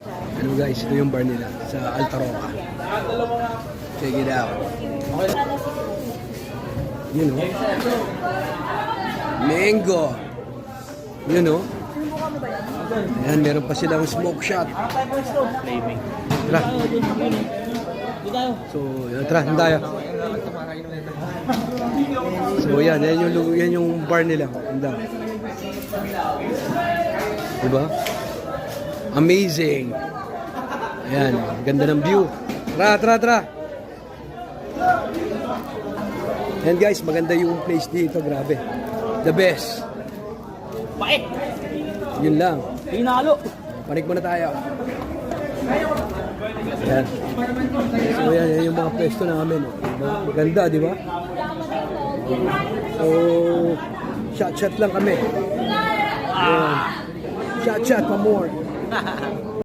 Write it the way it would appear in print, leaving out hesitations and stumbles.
Ano guys, ito yung bar nila sa Alta Roca. Check it out. You know? Mango. You know? Ayan, meron pa silang smoke shot. Tara. So, tara, tayo. So, yan yung bar nila. Ganda. Diba? Amazing. Ayan, ganda ng view. Tara. Ayan guys, maganda yung place dito. Grabe. The best. Pait! Yun lang. Pinalo! Panik muna tayo. Ayan. So yan yung mga pwesto namin. Maganda, di ba? So, shot lang kami. Ayan. Shot pa more.